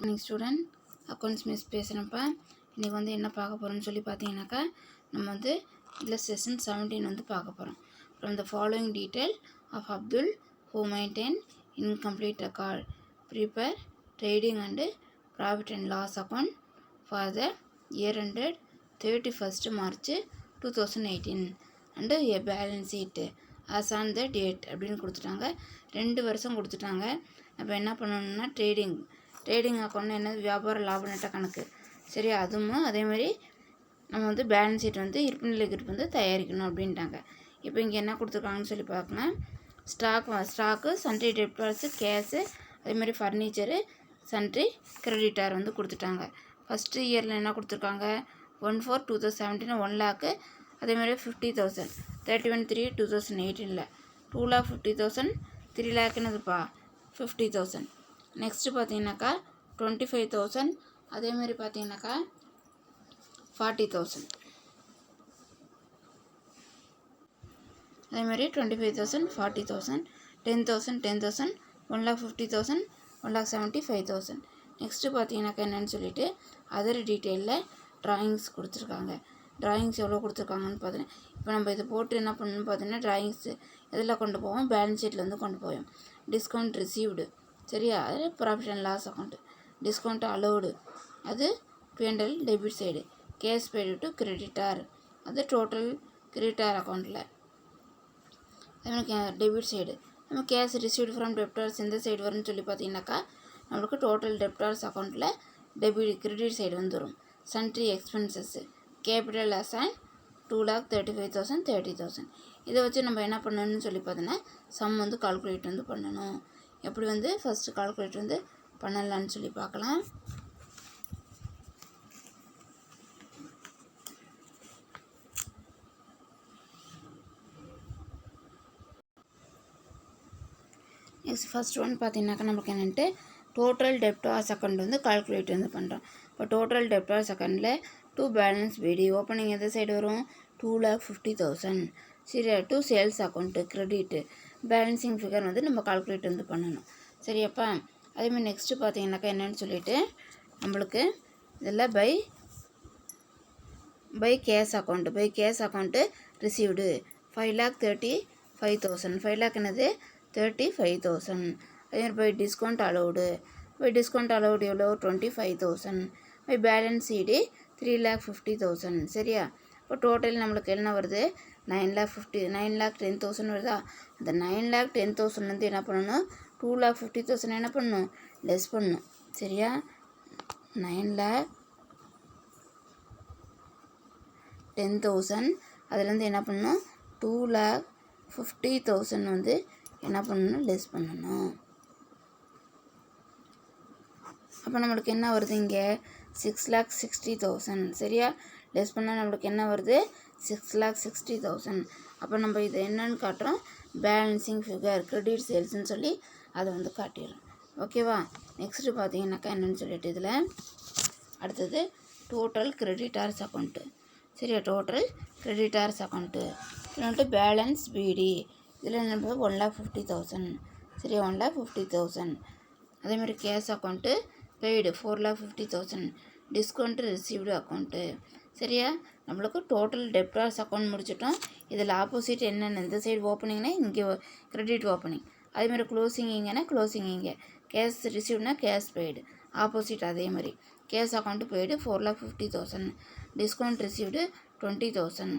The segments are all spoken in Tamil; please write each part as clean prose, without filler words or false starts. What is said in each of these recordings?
மார்னிங் ஸ்டூடெண்ட், அக்கௌண்ட்ஸ் மிஸ் பேசுகிறப்ப இன்றைக்கி வந்து என்ன பார்க்க போகிறோம்னு சொல்லி பார்த்தீங்கன்னாக்கா, நம்ம வந்து இதில் செஷன் 17 வந்து பார்க்க போகிறோம். From the following detail of Abdul who maintain incomplete record prepare trading and profit and loss account for the year ended 31st March 2018 and a balance sheet as on the date அப்படின்னு கொடுத்துட்டாங்க. 2 வருஷம் கொடுத்துட்டாங்க. அப்போ என்ன பண்ணணும்னா ட்ரேடிங் அக்கௌண்ட் என்னது, வியாபார லாப நட்ட கணக்கு. சரி, அதுவும் அதேமாதிரி நம்ம வந்து பேலன்ஸ் ஷீட் வந்து இருப்புநிலை குறிப்பு வந்து தயாரிக்கணும் அப்படின்ட்டாங்க. இப்போ இங்கே என்ன கொடுத்துருக்காங்கன்னு சொல்லி பார்க்கலாம். ஸ்டாக்கு, சன்ட்ரி டெப்டார்ஸு, கேஷு, அதேமாதிரி ஃபர்னிச்சரு, சன்ட்ரி கிரெடிட்டார் வந்து கொடுத்துட்டாங்க. ஃபஸ்ட்டு இயரில் என்ன கொடுத்துருக்காங்க, 1/4/2017 1 lakh, அதேமாதிரி 50,000 31/3/2018 2,50,000 3 lakh என்னதுப்பா 50,000. நெக்ஸ்ட்டு பார்த்தீங்கன்னாக்கா 25,000, அதேமாதிரி பார்த்தீங்கன்னாக்கா 40,000, அதேமாதிரி 25,000 40,000 10,000 10,000 1,50,000 1,75,000. நெக்ஸ்ட்டு பார்த்தீங்கன்னாக்கா என்னென்னு சொல்லிட்டு அதர் டீட்டெயிலில் ட்ராயிங்ஸ் கொடுத்துருக்காங்க. ட்ராயிங்ஸ் எவ்வளோ கொடுத்துருக்காங்கன்னு பார்த்தீங்கன்னா, இப்போ நம்ம இதை போட்டு என்ன பண்ணணும்னு பார்த்தீங்கன்னா, ட்ராயிங்ஸு எதில் கொண்டு போவோம், பேலன்ஸ் ஷீட்டில் வந்து கொண்டு போவோம். டிஸ்கவுண்ட் ரிசீவ்டு, சரியா, அது profit and loss account. Discount allowed, அது P&L debit side. Cash paid to creditor, அது டோட்டல் கிரெடிட்டார் அக்கௌண்ட்டில். அதே டெபிட் சைடு. நம்ம கேஷ் ரிசீவ்டு ஃப்ரம் டெப்டார்ஸ் இந்த சைடு வரும்னு சொல்லி பார்த்தீங்கன்னாக்கா, நம்மளுக்கு டோட்டல் டெப்டார்ஸ் அக்கௌண்ட்டில் கிரெடிட் சைடு வந்துடும். Sundry expenses capital and 2,35,000 30,000. இதை வச்சு நம்ம என்ன பண்ணணும்னு சொல்லி பார்த்தோன்னா, சம் வந்து கால்குலேட் வந்து பண்ணணும். எப்படி வந்து ஃபஸ்ட்டு கால்குலேட் வந்து பண்ணலான்னு சொல்லி பார்க்கலாம். நெக்ஸ்ட் ஃபஸ்ட் ஒன் பார்த்தீங்கன்னாக்கா நமக்கு என்னென்ட்டு டோட்டல் டெப்டார்ஸ் அக்கௌண்ட் வந்து கால்குலேட் வந்து பண்ணுறோம். இப்போ டோட்டல் டெப்டார்ஸ் அக்கௌண்ட்டில் 2 பேலன்ஸ் பிடி ஓப்பனிங் எந்த சைடு வரும், 2,50,000. சரி, 2 sales account credit balancing figure வந்து நம்ம கால்குலேட் வந்து பண்ணணும். சரியாப்பா. அதேமாதிரி நெக்ஸ்ட்டு பார்த்தீங்கன்னாக்கா என்னென்னு சொல்லிட்டு நம்மளுக்கு இதில் by cash account received 5,35,000 5 lakh என்னது 35,000. அதே பை டிஸ்கவுண்ட் அலோடு எவ்வளோ 25,000. By balance sheet 3,50,000. சரியா. இப்போ டோட்டல் நம்மளுக்கு என்ன வருது, 9,10,000 வருதா. அந்த 9,10,000 வந்து என்ன பண்ணணும், 2,50,000 என்ன பண்ணணும், லெஸ் பண்ணணும். சரியா. 9,10,000 அதுலேருந்து என்ன பண்ணணும், 2,50,000 வந்து என்ன பண்ணணும், லெஸ் பண்ணணும். அப்போ நம்மளுக்கு என்ன வருது, இங்கே 6,60,000. சரியா. லெஸ் பண்ணால் நம்மளுக்கு என்ன வருது, 6,60,000. அப்போ நம்ம இதை என்னன்னு காட்டுறோம், பேலன்சிங் ஃபிகர் கிரெடிட் சேல்ஸ்ன்னு சொல்லி அதை வந்து காட்டிடுறோம். ஓகேவா. நெக்ஸ்ட்டு பார்த்தீங்கன்னாக்கா என்னென்னு சொல்லிட்டு இதில் அடுத்தது டோட்டல் கிரெடிட்டார்ஸ் அக்கௌண்ட்டு. சரியா, டோட்டல் கிரெடிட்டார்ஸ் அக்கௌண்ட்டு. இதில் வந்துட்டு பேலன்ஸ் பிடி, இதில் என்ன 1,50,000. சரியா, 1,50,000. அதேமாதிரி cash account paid 4,50,000. Discount received account. சரியா. நம்மளுக்கு டோட்டல் டெப்டார்ஸ் அக்கௌண்ட் முடிச்சிட்டோம். இதில் ஆப்போசிட் என்னென்ன, இந்த சைடு ஓப்பனிங்னா இங்கே கிரெடிட் ஓப்பனிங், அதேமாதிரி க்ளோசிங் இங்கேனா க்ளோசிங் இங்கே. கேஷ் ரிசீவ்னா கேஷ் பெய்டு, ஆப்போசிட் அதே மாதிரி. Cash account paid 4,50,000. Discount received 20,000.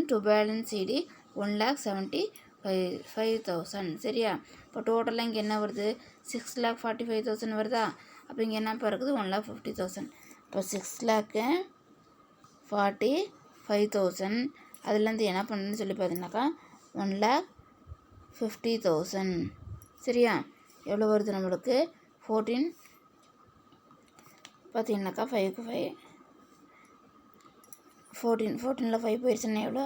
To balance sheet 1,75,000. சரியா. இப்போ டோட்டலாக இங்கே என்ன வருது, 6,45,000 வருதா. அப்போ இங்கே என்னப்பா இருக்குது, 1,50,000. இப்போ 6,45,000 அதுலேருந்து என்ன பண்ணணும்னு சொல்லி பார்த்தீங்கன்னாக்கா 1,50,000. சரியா. எவ்வளோ வருது நம்மளுக்கு 14 பார்த்தீங்கன்னாக்கா 5க்கு 5 14 5 போயிடுச்சுன்னா எவ்வளோ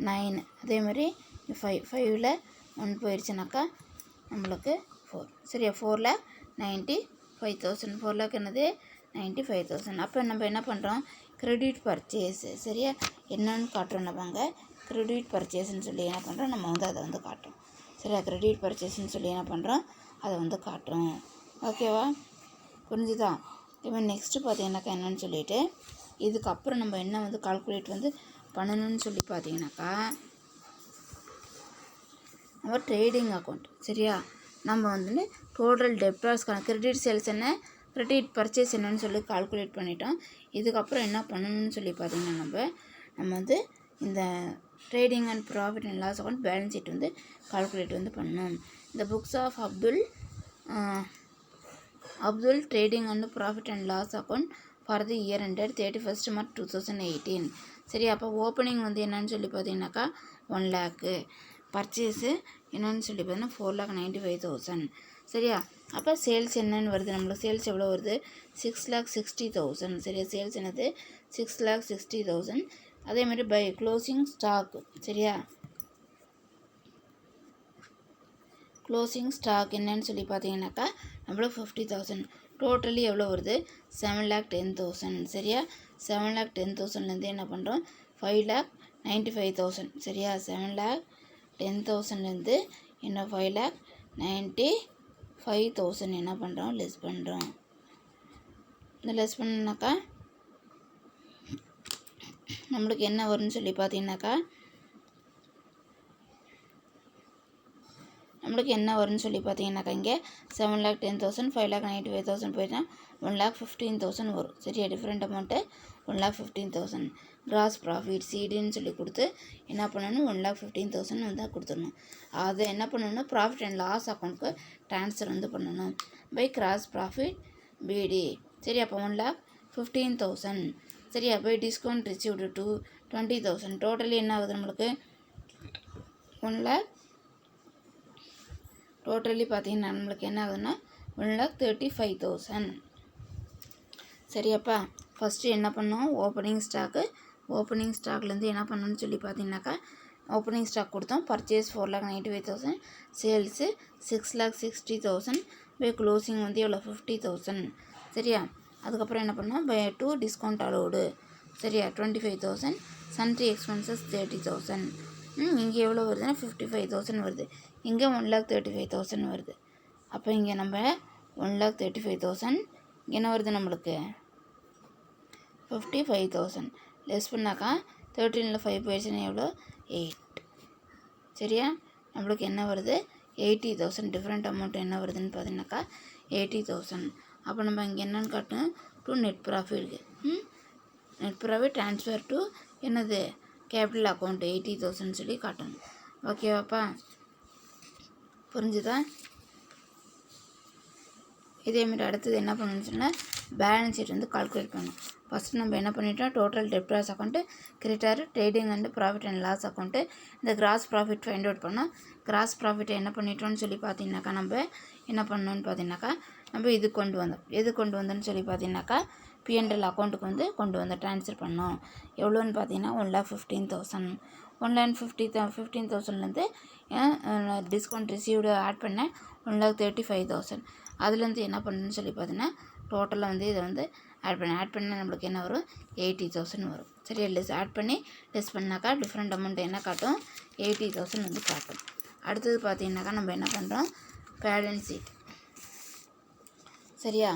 9. அதேமாதிரி 5ல் 1 போயிடுச்சுனாக்கா நம்மளுக்கு 4. சரியா. 4,95,000 4 lakh என்னது 95,000. அப்போ நம்ம என்ன பண்ணுறோம், கிரெடிட் பர்ச்சேஸு. சரியா. என்னன்னு காட்டுறோம் நம்ம கிரெடிட் பர்ச்சேஸ்ன்னு சொல்லி என்ன பண்ணுறோம், நம்ம வந்து அதை வந்து காட்டுறோம். சரியா. கிரெடிட் பர்ச்சேஸ்ன்னு சொல்லி என்ன பண்ணுறோம், அதை வந்து காட்டுறோம். ஓகேவா, புரிஞ்சுதா. இதேமாதிரி நெக்ஸ்ட்டு பார்த்தீங்கன்னாக்கா என்னென்னு சொல்லிவிட்டு இதுக்கப்புறம் நம்ம என்ன வந்து கால்குலேட் வந்து பண்ணணும்னு சொல்லி பார்த்தீங்கன்னாக்கா நம்ம ட்ரேடிங் அக்கௌண்ட் சரியா. நம்ம வந்து டோட்டல் டெப்டார்ஸ்க்கான கிரெடிட் சேல்ஸ் என்ன, கிரெடிட் பர்ச்சேஸ் என்னன்னு சொல்லி கால்குலேட் பண்ணிட்டோம். இதுக்கப்புறம் என்ன பண்ணணும்னு சொல்லி பார்த்தீங்கன்னா நம்ம வந்து இந்த trading and profit and loss account balance sheet வந்து கால்குலேட் வந்து பண்ணணும். இந்த books of Abdul trading and profit and loss account for the year ended 31st March 2018 சரி. அப்போ ஓப்பனிங் வந்து என்னன்னு சொல்லி பார்த்தீங்கன்னாக்கா 1 lakh, பர்ச்சேஸு என்னன்னு சொல்லி பார்த்தீங்கன்னா 4,95,000 சரியா. அப்போ சேல்ஸ் என்னன்னு வருது நம்மளுக்கு, சேல்ஸ் எவ்வளோ வருது 6,60,000 சரியா. சேல்ஸ் என்னது 6,60,000. அதேமாதிரி பை க்ளோசிங் ஸ்டாக் சரியா. க்ளோசிங் ஸ்டாக் என்னன்னு சொல்லி பார்த்தீங்கன்னாக்கா நம்மளுக்கு 50,000. டோட்டலி எவ்வளோ வருது 7,10,000 சரியா. 7,10,000லேருந்து என்ன பண்ணுறோம் 5,95,000 சரியா. 7,10,000லேருந்து என்ன 5,95,000 என்ன பண்ணுறோம் லெஸ் பண்ணுறோம். இந்த லெஸ் பண்ணாக்கா நம்மளுக்கு என்ன வரும்னு சொல்லி பார்த்தீங்கன்னாக்கா இங்கே 7,10,000 5,95,000 போயிட்டா 1,15,000 வரும் சரியா. Different amount 1,15,000. கிராஸ் ப்ராஃபிட் சீடுன்னு சொல்லி கொடுத்து என்ன பண்ணணும் 1,15,000 வந்து கொடுத்துடணும். அதை என்ன பண்ணணும் ப்ராஃபிட் அண்ட் லாஸ் அக்கௌண்ட்டுக்கு ட்ரான்ஸ்ஃபர் வந்து பண்ணணும் பை கிராஸ் ப்ராஃபிட் பிடி சரி. அப்போ 1,15,000 சரியா. By discount received to 20,000. Totally என்ன ஆகுது நம்மளுக்கு 1 lakh. டோட்டலி பார்த்தீங்கன்னா நம்மளுக்கு என்ன ஆகுதுன்னா 1,35,000 சரியாப்பா. ஃபஸ்ட்டு என்ன பண்ணோம் ஓப்பனிங் ஸ்டாக்லேருந்து என்ன பண்ணணும்னு சொல்லி பார்த்தீங்கன்னாக்கா ஓப்பனிங் ஸ்டாக் கொடுத்தோம். பர்ச்சேஸ் 4,95,000, சேல்ஸு 6,60,000, பை க்ளோசிங் வந்து எவ்வளோ 50,000 சரியா. அதுக்கப்புறம் என்ன பண்ணோம் பை 2 டிஸ்கவுண்ட் அலோடு சரியா 25,000, சன்ட்ரி எக்ஸ்பென்சஸ் 30,000. இங்கே எவ்வளோ வருதுன்னா 55,000 வருது. இங்கே 1,35,000 வருது. அப்போ இங்கே நம்ம 1,35,000 என்ன வருது நம்மளுக்கு 55,000 லெஸ் பண்ணாக்கா 13ல் 5 போயிடுச்சுன்னா எவ்வளோ 8 சரியா. நம்மளுக்கு என்ன வருது 80,000. டிஃப்ரெண்ட் அமௌண்ட் என்ன வருதுன்னு பார்த்தீங்கன்னாக்கா 80,000. அப்போ நம்ம இங்கே என்னென்னு காட்டணும் to net profit net profit transfer to என்னது கேபிட்டல் அக்கௌண்ட் 80,000 சொல்லி காட்டணும். ஓகேவாப்பா புரிஞ்சுதா. இதேமாரி அடுத்தது என்ன பண்ணணும்னு சொன்னால் பேலன்ஸ் ஷீட் வந்து கால்குலேட் பண்ணணும். ஃபஸ்ட்டு நம்ம என்ன பண்ணிட்டோம் total debtors account, creditor, trading and profit and loss account, இந்த கிராஸ் ப்ராஃபிட் ஃபைண்ட் அவுட் பண்ணோம். கிராஸ் ப்ராஃபிட்டை என்ன பண்ணிட்டோம்னு சொல்லி பார்த்தீங்கன்னாக்கா நம்ம என்ன பண்ணணும்னு பார்த்தீங்கன்னாக்கா நம்ம இது கொண்டு வந்தோம்னு சொல்லி பார்த்தீங்கன்னாக்கா P&L அக்கௌண்ட்டுக்கு வந்து கொண்டு வந்து ட்ரான்ஸ்ஃபர் பண்ணோம். எவ்வளோன்னு பார்த்தீங்கன்னா 1,15,000. 1,15,000லேருந்து டிஸ்கவுண்ட் ரிசீவ்டு ஆட் பண்ண 1,35,000. அதுலேருந்து என்ன பண்ணணும்னு சொல்லி பார்த்தீங்கன்னா டோட்டலாக வந்து இதை வந்து ஆட் பண்ணால் நம்மளுக்கு என்ன வரும் 80,000 வரும் சரியா. ஆட் பண்ணி லெஸ் பண்ணாக்கா டிஃப்ரெண்ட் அமௌண்ட் என்ன காட்டும் 80,000 வந்து காட்டும். அடுத்தது பார்த்தீங்கன்னாக்கா நம்ம என்ன பண்ணுறோம் பேலன்ஸ் ஷீட் சரியா.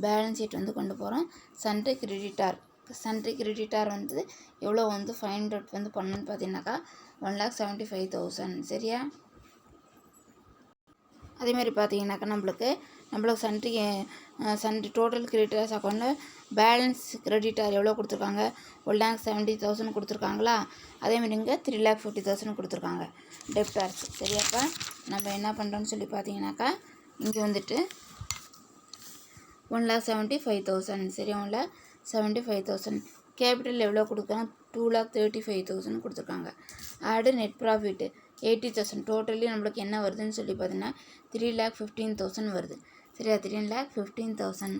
பேலன்ஸ் ஷீட் வந்து கொண்டு போகிறோம். சன்ட்ரி கிரெடிட்டார் வந்து எவ்வளோ வந்து ஃபைண்ட் அவுட் வந்து பண்ணணும்னு பார்த்தீங்கன்னாக்கா 1,75,000 சரியா. அதேமாதிரி பார்த்தீங்கன்னாக்கா நம்மளுக்கு சன்ட்ரி டோட்டல் கிரெடிட்டர்ஸ் அக்கௌண்ட்டில் பேலன்ஸ் கிரெடிட்டார் எவ்வளோ கொடுத்துருக்காங்க 1,70,000 கொடுத்துருக்காங்களா. அதேமாதிரி இங்கே 3,50,000 கொடுத்துருக்காங்க டெப்டார்ஸ் சரியாப்பா. நம்ம என்ன பண்ணுறோம்னு சொல்லி பார்த்தீங்கன்னாக்கா இங்கே வந்துட்டு 1,75,000 சரியா. 1,75,000 கேபிட்டல் எவ்வளோ கொடுக்குறாங்க 2,35,000 கொடுத்துருக்காங்க. ஆடு நெட் ப்ராஃபிட்டு 80,000. டோட்டலி நம்மளுக்கு என்ன வருதுன்னு சொல்லி பார்த்தீங்கன்னா 3,15,000 வருது சரியா. 3,15,000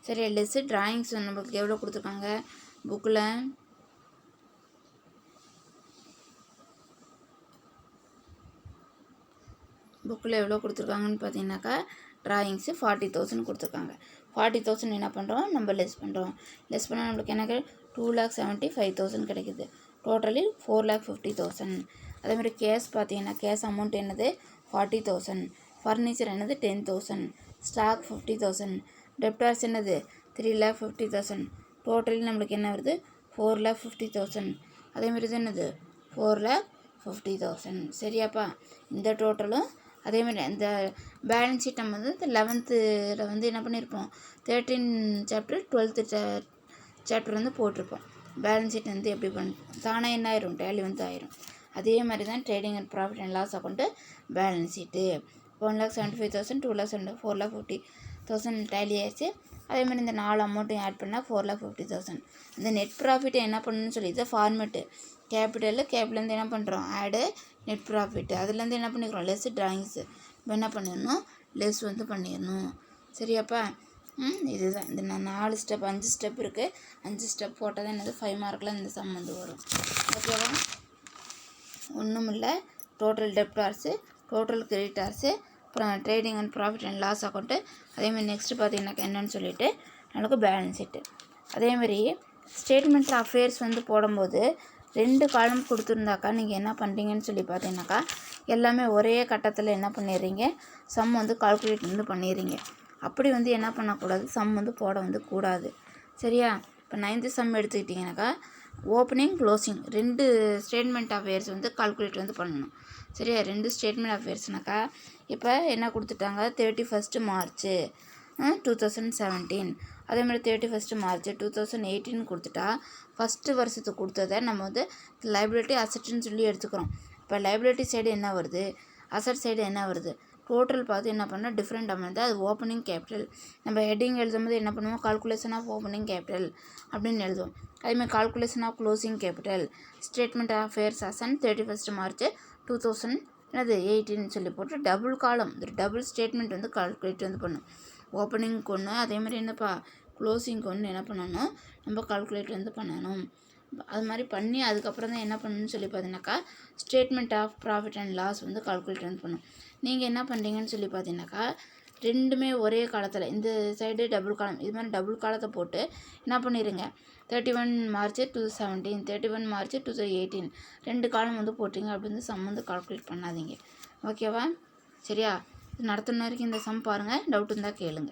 சரியா. லெஸ்ஸு ட்ராயிங்ஸ் நம்மளுக்கு எவ்வளோ கொடுத்துருக்காங்க புக்கில் எவ்வளோ கொடுத்துருக்காங்கன்னு பார்த்தீங்கன்னாக்கா ட்ராயிங்ஸு 40,000 கொடுத்துருக்காங்க. 40,000 என்ன பண்ணுறோம் நம்ம லெஸ் பண்ணுறோம். லெஸ் பண்ணால் நம்மளுக்கு எனக்கு 2,75,000 கிடைக்குது. டோட்டலி 4,50,000. அதேமாதிரி கேஷ் பார்த்தீங்கன்னா கேஷ் அமௌண்ட் என்னது 40,000. ஃபர்னிச்சர் என்னது 10,000. ஸ்டாக் 50,000. டெப்டார்ஸ் என்னது 3,50,000. டோட்டலி நம்மளுக்கு என்ன வருது 4,50,000. அதேமாதிரி தான் என்னது 4,50,000. சரியாப்பா? இந்த டோட்டலும் அதேமாதிரி அந்த பேலன்ஸ் ஷீட் நம்ம வந்து இந்த 11th வந்து என்ன பண்ணியிருப்போம் 13 சாப்டர் 12th சாப்டர் வந்து போட்டிருப்போம். பேலன்ஸ் ஷீட் வந்து எப்படி தானே என்ன ஆயிரும் டேலி வந்து ஆயிரும். அதே மாதிரி தான் trading and profit and loss account balance sheet 1,75,000 2,70,000 4,50,000 tally ஆயிடுச்சு. அதேமாதிரி இந்த 4 அமௌண்ட்டையும் ஆட் பண்ணால் 4,50,000. இந்த நெட் ப்ராஃபிட்டை என்ன பண்ணணும்னு சொல்லி இது ஃபார்மேட்டு கேபிட்டலேருந்து என்ன பண்ணுறோம் ஆடு நெட் ப்ராஃபிட் அதுலேருந்து என்ன பண்ணிக்கிறோம் லெஸ் ட்ராயிங்ஸு இப்போ என்ன பண்ணிடணும் லெஸ் வந்து பண்ணிடணும். சரியாப்பா? இதுதான் இந்த 4 ஸ்டெப் 5 ஸ்டெப் இருக்குது. 5 ஸ்டெப் போட்டால் தான் என்னது 5 மார்க்கில் இந்த சம் வந்து வரும். ஓகேவா? ஒன்றும் இல்லை, டோட்டல் டெப்டார்ஸு டோட்டல் கிரெடிட்டார்ஸு அப்புறம் trading and profit and loss account அதேமாதிரி நெக்ஸ்ட்டு பார்த்தீங்கன்னாக்கா என்னென்னு சொல்லிவிட்டு நமக்கு பேலன்ஸ் ஷீட்டு. அதேமாதிரி ஸ்டேட்மெண்ட் அஃபேர்ஸ் வந்து போடும்போது 2 காலம் கொடுத்துருந்தாக்கா நீங்கள் என்ன பண்ணுறீங்கன்னு சொல்லி பார்த்தீங்கன்னாக்கா எல்லாமே ஒரே கட்டத்தில் என்ன பண்ணிடுறீங்க சம் வந்து கால்குலேட் வந்து பண்ணிடுறீங்க. அப்படி வந்து என்ன பண்ணக்கூடாது சம் வந்து போட வந்து கூடாது. சரியா? இப்போ 9th சம் எடுத்துக்கிட்டிங்கனாக்கா ஓப்பனிங் க்ளோசிங் 2 ஸ்டேட்மெண்ட் அஃபேர்ஸ் வந்து கால்குலேட் வந்து பண்ணணும். சரியா? 2 ஸ்டேட்மெண்ட் அஃபேர்ஸ்னாக்கா இப்போ என்ன கொடுத்துட்டாங்க 31st March 2017 அதேமாதிரி 31st March 2018 கொடுத்துட்டா ஃபஸ்ட்டு வருஷத்துக்கு கொடுத்ததை நம்ம வந்து லைபிலிட்டி அசட்டுன்னு சொல்லி எடுத்துக்கிறோம். இப்போ லைபிலிட்டி சைடு என்ன வருது அசட் சைடு என்ன வருது டோட்டல் பார்த்து என்ன பண்ணால் டிஃப்ரெண்ட் அமௌண்ட் அது ஓப்பனிங் கேபிட்டல். நம்ம ஹெட்டிங் எழுதும்போது என்ன பண்ணுவோம் கால்குலேஷன் ஆஃப் ஓப்பனிங் கேபிட்டல் அப்படின்னு எழுதுவோம். அதேமாதிரி calculation of closing capital statement of affairs as on 31st March 2018 சொல்லி போட்டு டபுள் காலம் டபுள் ஸ்டேட்மெண்ட் வந்து கால்குலேட் வந்து பண்ணும். ஓப்பனிங்க்கு ஒன்று அதேமாதிரி என்னப்பா க்ளோசிங்க்கு ஒன்று என்ன பண்ணணும் நம்ம கால்குலேட் வந்து பண்ணணும். அது மாதிரி பண்ணி அதுக்கப்புறம் தான் என்ன பண்ணணும்னு சொல்லி பார்த்தீங்கன்னாக்கா statement of profit and loss வந்து கால்குலேட் வந்து பண்ணணும். நீங்கள் என்ன பண்ணுறீங்கன்னு சொல்லி பார்த்தீங்கன்னாக்கா ரெண்டுமே ஒரே காலத்தில் இந்த சைடு டபுள் காலம் இது மாதிரி டபுள் காலத்தை போட்டு என்ன பண்ணிடுங்க 31 March 2017 31 March 2018 2 காலம் வந்து போட்டிங்க அப்படின்னு சம் வந்து கால்குலேட் பண்ணாதீங்க. ஓகேவா? சரியா? இது நடத்துன வரைக்கும் இந்த சம் பாருங்கள். டவுட் இருந்தால் கேளுங்க.